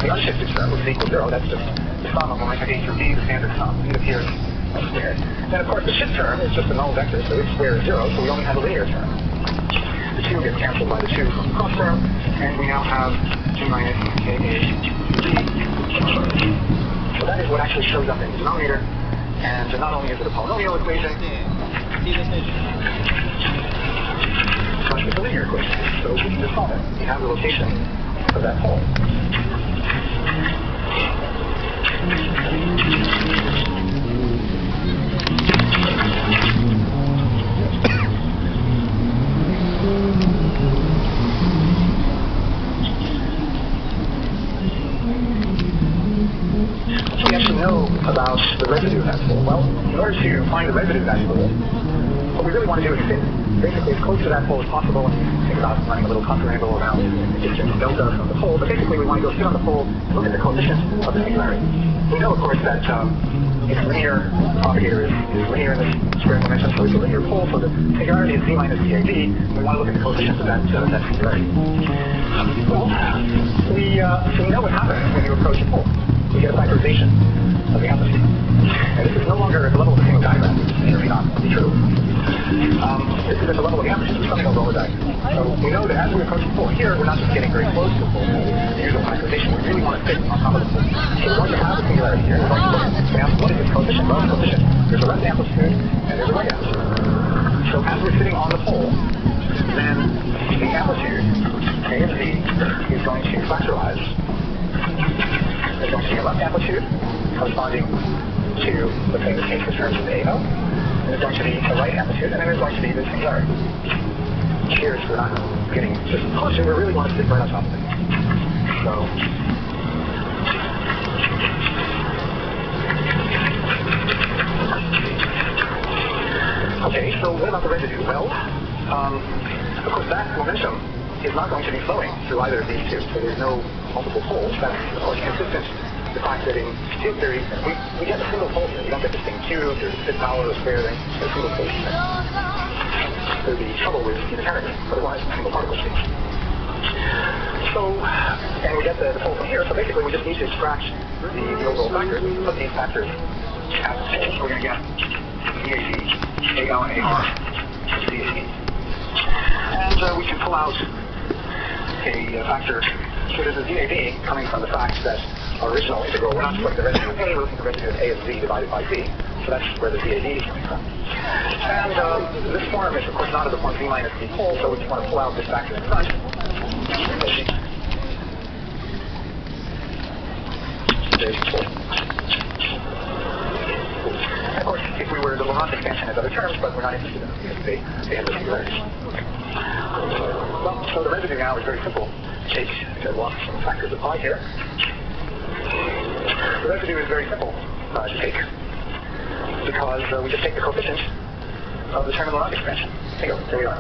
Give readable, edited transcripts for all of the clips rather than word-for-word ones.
the unshifted term, which is equal to 0, that's just the sum of momentum A through B, the standard sum. It appears squared. Then, of course, the shift term is just a null vector, so its square is 0, so we only have a linear term. The 2 gets cancelled by the 2 from the cross term, and we now have G minus KA B. So that is what actually shows up in the denominator, and not only is it a polynomial equation, but it's a linear equation, so we can just solve it. We have the location of that pole. So we actually know about the residue of that pole. Well, in order to find the residue of that pole, what we really want to do is fit basically as close to that pole as possible, and think about running a little contour angle around the distance delta from the pole. But basically, we want to go sit on the pole and look at the coefficient of the singularity. We know, of course, that its linear propagator is linear in the square momentum, so it's a linear pole. So the singularity is z minus dAd. We want to look at the coefficients of that singularity. Well, so we know what happens when you approach a pole. We get a factorization of the amplitude. And this is no longer at the level of a single diagram, which may or may not be true. This is at the level of the amplitude of something called diagram. So we know that as we approach the pole here, we're not just getting very close to the pole, the usual factorization. We really want to fit on top of the pole. So we're going to have a singularity here. We're going to look at what is its coefficient? Well, its coefficient, there's a left amplitude and there's a right amplitude. So as we're sitting on the pole, then the amplitude, A of Z, is going to factorize. There's going to be a left amplitude corresponding to, let's say, in this case, the terms of AO. And there's going to be a right amplitude, and then there's going to be the singularity. Here, we're not getting just close, we really want to sit right on top of it. So, okay, so what about the residue? Well, of course, that momentum is not going to be flowing through either of these two, so there's no multiple poles. That's, of course, consistent with the fact that in field theory, we get a single pole here. We don't get this thing cubed or fifth power or square, there's a single pole here. So the trouble with unitary, otherwise a single particle state. So, and we get the pole from here, so basically we just need to extract the overall factors. We put these factors as poles. We're going to get DAC, AL and AR, DAC. And we can pull out a factor. So there's a DAD coming from the fact that our original integral, we're not just looking at the residue of A, we're looking at the residue of A of Z divided by Z. So that's where the DAD is coming from. And this form is, of course, not of the form Z minus D pole, so we just want to pull out this factor in front. Of course, if we were, the Laurent expansion has other terms, but we're not interested in them because they have the singularities. Well, so the residue now is very simple. Take, to walk some factors of pi here. The residue is very simple to take because we just take the coefficient of the term in the Laurent expansion. Bingo, there we are.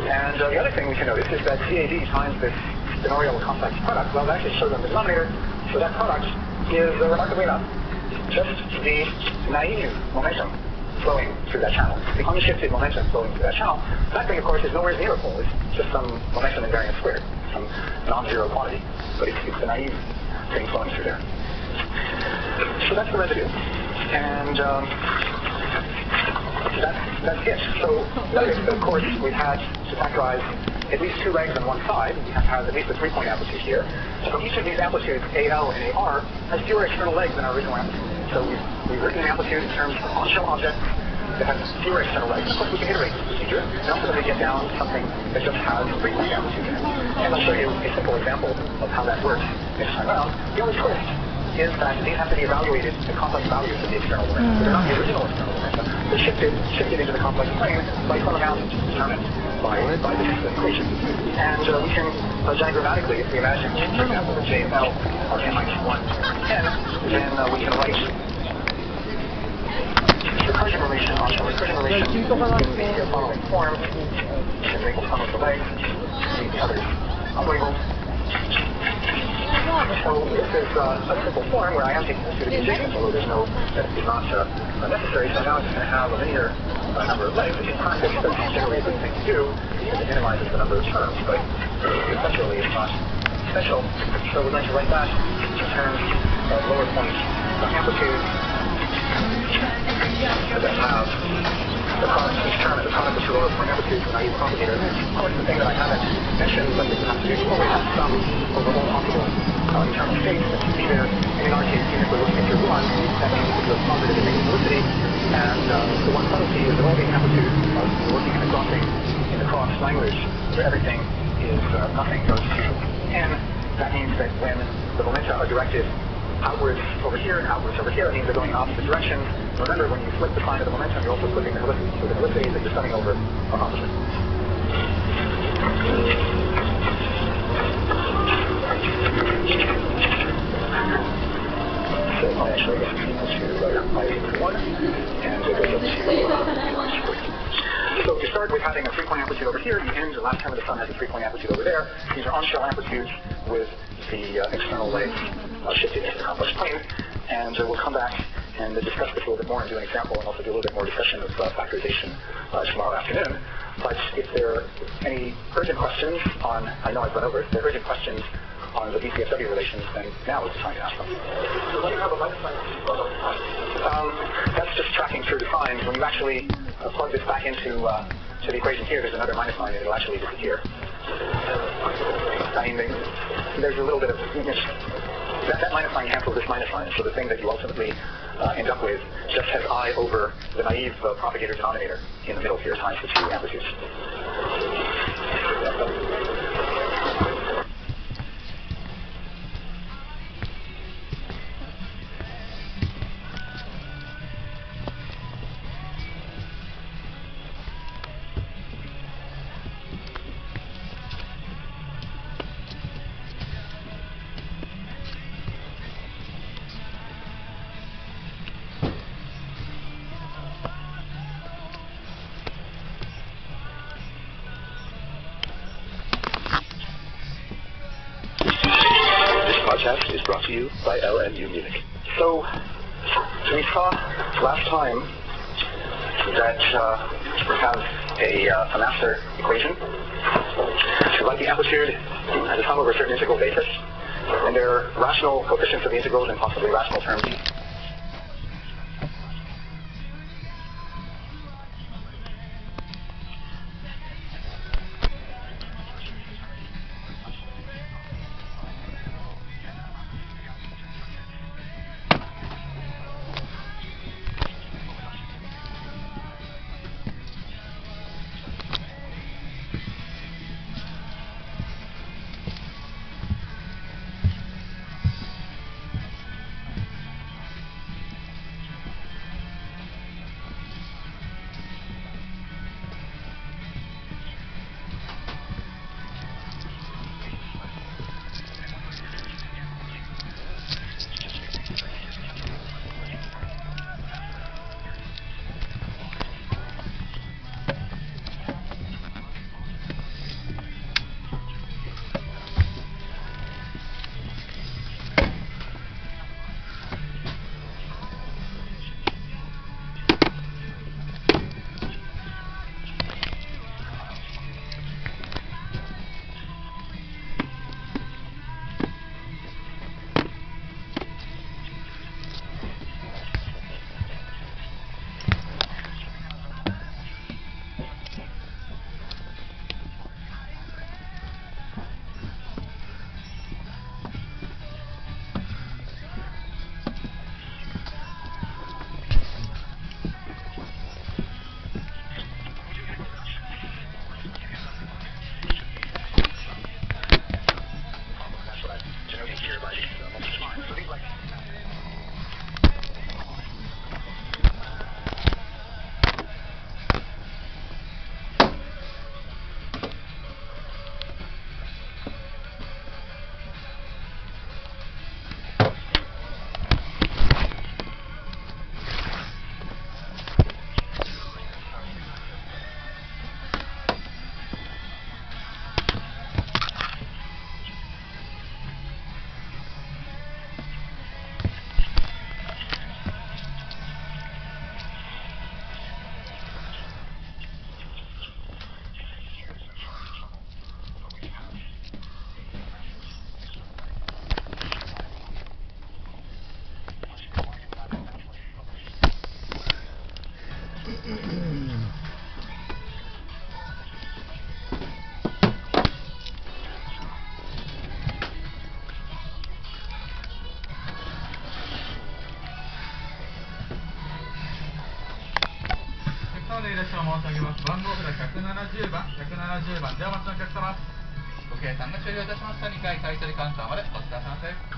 And the other thing we can notice is that DAD times this Denorial complex product, well, that actually shows on the denominator, so that product is remarkably enough just the naive momentum flowing through that channel, the unshifted momentum flowing through that channel. That thing, of course, is nowhere near a pole. It's just some momentum invariant squared, some non-zero quantity, but it's the naive thing flowing through there. So that's the residue, and that's it. So notice that, of course, we've had to factorize at least two legs on one side. We have to have at least a 3-point amplitude here. So each of these amplitudes, AL and AR, has fewer external legs than our original amplitude. So we've written an amplitude in terms of on-shell objects that has fewer external legs. Of course, we can iterate this procedure and ultimately get down to something that just has a 3-point amplitude in it. And I'll show you a simple example of how that works next time around. The only twist is that these have to be evaluated at complex values of the external momentum. So they're not the original external momentum. They're shifted into the complex plane by some amount determined by this equation. And we can diagrammatically, if we imagine, for example, that J of L are n minus 1 n, then we can write the recursion relation, on-shell recursion relation in the following form. We can label some of the legs, leave the others unlabeled. So this is a simple form where I am taking this to the adjacent, although there's no, that is not necessary. So now it's going to have a linear number of legs, which in practice that's generally a good thing to do because it minimizes the number of terms, but conceptually it's not special. So we're going to write that in terms of lower point amplitude. So that have the product, each term is the product of two lower point amplitudes for naive propagator. Of course, the thing that I haven't mentioned, but that you have to do, you always have some over all possible internal states that you see there. And in our case, even if we're looking at your gluon, that means it's a positive and negative velocity. And the one subtlety is that all the amplitudes are working in the crossing, in the cross language, where everything is nothing goes to n. That means that when the momenta are directed outwards over here and outwards over here, it means they're going in opposite directions. Remember, when you flip the sign of the momentum, you're also flipping the helicity. So the helicities that you're studying over are opposite. So I actually guess it's equal to -1, and it goes up to So to start with having a 3-point amplitude over here, the end, the last term of the sun has a 3-point amplitude over there. These are on-shell amplitudes with the external legs shifted into the complex plane. And we'll come back and discuss this a little bit more and do an example and also do a little bit more discussion of factorization tomorrow afternoon. But if there are any urgent questions on, I know I've run over, if there are urgent questions on the BCFW relations, then now is the time to ask them. So when you have a minus sign, that's just tracking through the signs. When you actually plug this back into to the equation here, there's another minus sign and it'll actually disappear. I mean, there's a little bit of, that minus sign cancels this minus sign, so the thing that you ultimately end up with just has I over the naive propagator denominator in the middle here times the two amplitudes. Is brought to you by LMU Munich. So we saw last time that we have a master equation. We write the amplitude as a sum over a certain integral basis, and there are rational coefficients of the integrals and possibly rational terms. 列車を申し上げます。番号札170番、170番でお待ちのお客様。ご計算が終了いたしました。2階買取カウンターまでお伝えします。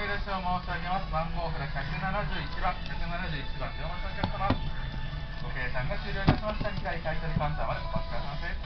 列車を申し上げます。番号札171番、171番でお待ちのお客様。ご計算が終了いたしました。2階買取カウンターまでお待ちください。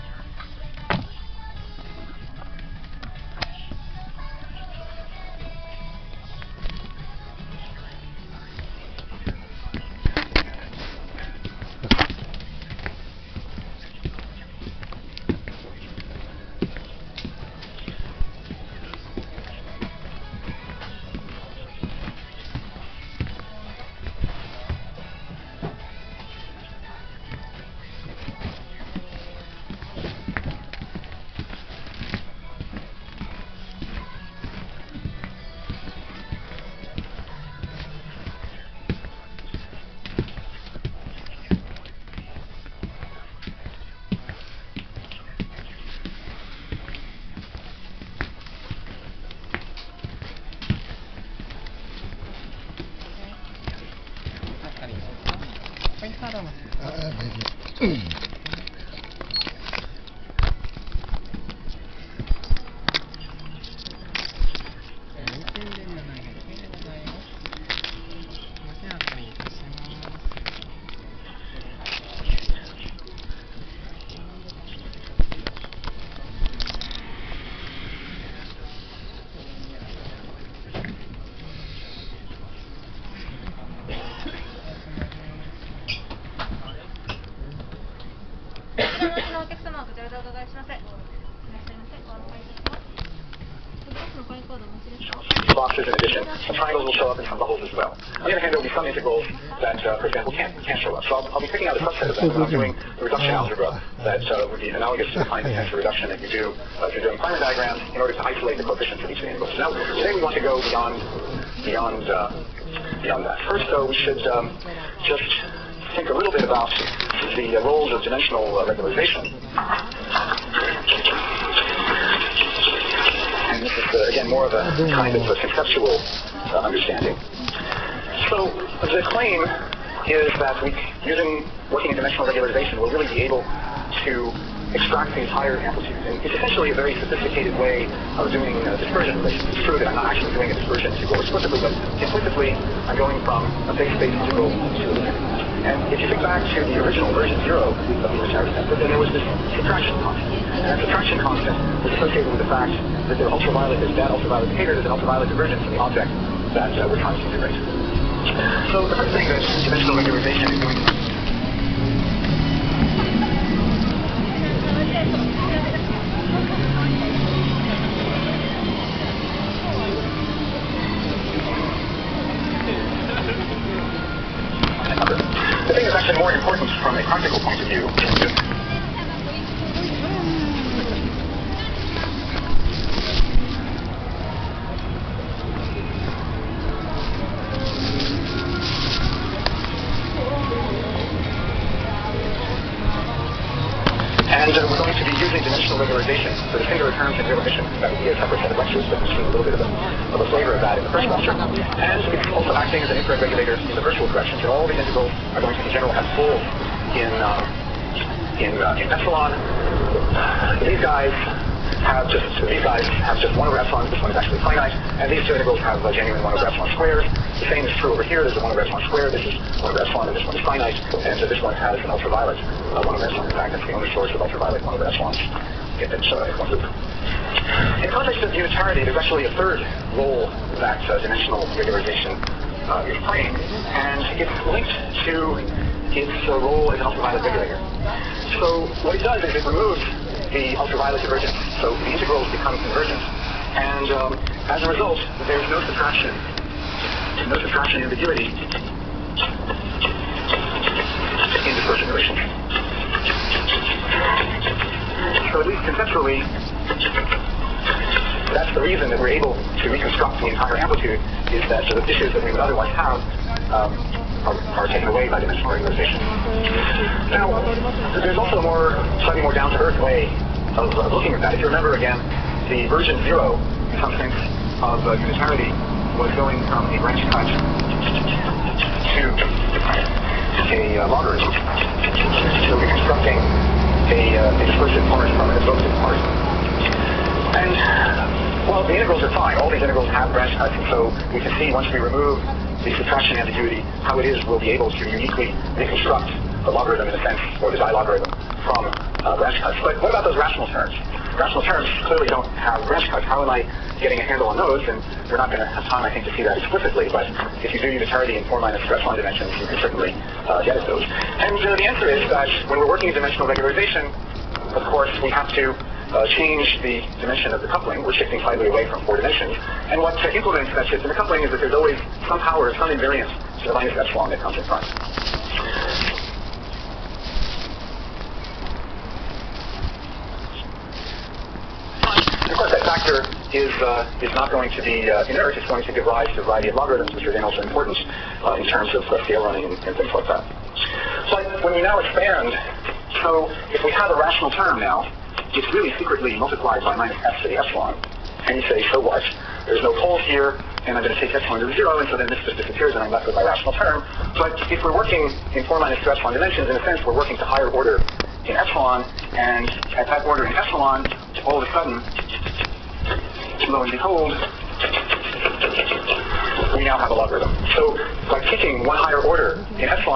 お客様はこちらでお伺いします。いらっしゃいませ。お預かりいたします。バスの会員カードお持ちですか？ Boxes in addition. Some triangles will show up in some bubbles as well. On the other hand, there will be some integrals that, for example, can't show up. So I'll be picking out a subset of them when I'm doing the reduction algebra that would be analogous to the time potential reduction that you do if you're doing Feynman diagrams in order to isolate the coefficients of each of the integrals. Now, today we want to go beyond that. First, though, we should just think a little bit about the roles of dimensional regularization. And this is, again, more of a kind of a conceptual understanding. So the claim is that using working in dimensional regularization, we'll really be able to extract the entire amplitude. And it's essentially a very sophisticated way of doing dispersion relations. It's true that I'm not actually doing a dispersion integral explicitly, but implicitly I'm going from a base space integral to a loop. And if you think back to the original version 0 of the unitary method, then there was this subtraction constant. And that subtraction constant was associated with the fact that the ultraviolet is that ultraviolet behavior, there's an ultraviolet divergence from the object that we're trying to integrate. So the first thing that dimensional regularization is doing the thing that's actually more important from a practical point of view. And we're going to be using dimensional regularization for the singular terms in real emission. That will be a separate set of lectures, but we've seen a little bit of a flavor of that in the first lecture. And it's also acting as an infrared regulator in the virtual direction. So all these integrals are going to, in general, have full in epsilon. These guys have just 1 over epsilon. This one is actually finite. And these two integrals have genuine 1 over epsilon squared. The same is true over here. There's a 1 over epsilon squared. This is 1 over epsilon, and this one is finite. And so this one has an ultraviolet 1 over epsilon. In fact, that's the only source of ultraviolet 1 over epsilon. In context of unitarity, there's actually a third role that dimensional regularization is playing, and it's linked to its role as an ultraviolet regulator. So what it does is it removes the ultraviolet divergence, so the integrals become convergent, and as a result, there's no subtraction ambiguity in dispersion relations. So at least conceptually, that's the reason that we're able to reconstruct the entire amplitude, is that the issues that we would otherwise have are taken away by dimensional regularization. Now, there's also a slightly more down-to-earth way of looking at that. If you remember again, the version 0, in some sense, of unitarity was going from a branch cut to a logarithm. So reconstructing a dispersive part from an absorptive part. And, well, the integrals are fine. All these integrals have branch cuts, and so we can see once we remove the subtraction ambiguity how it is we'll be able to uniquely reconstruct the logarithm in a sense, or the dilogarithm, from branch cuts. But what about those rational terms? Rational terms clearly don't have branch cuts. How am I getting a handle on those? And we're not going to have time, I think, to see that explicitly, but if you do unitarity in 4 minus epsilon dimensions, you can certainly get at those. And the answer is that when we're working in dimensional regularization, of course, we have to change the dimension of the coupling. We're shifting slightly away from 4 dimensions. And what implements that shift in the coupling is that there's always some power, some invariance to the minus epsilon that comes in front. Of course, that factor is not going to be inert. It's going to give rise to a variety of logarithms, which are then also important in terms of scale running and things like that. So when we now expand, so if we have a rational term now, it's really secretly multiplied by minus f to the epsilon. And you say, so what? There's no poles here, and I'm going to take epsilon to 0, and so then this just disappears, and I'm left with my rational term. But if we're working in 4 minus 2 epsilon dimensions, in a sense, we're working to higher order in epsilon, and at that order in epsilon, all of a sudden, lo and behold, we now have a logarithm. So by taking 1 higher order in epsilon,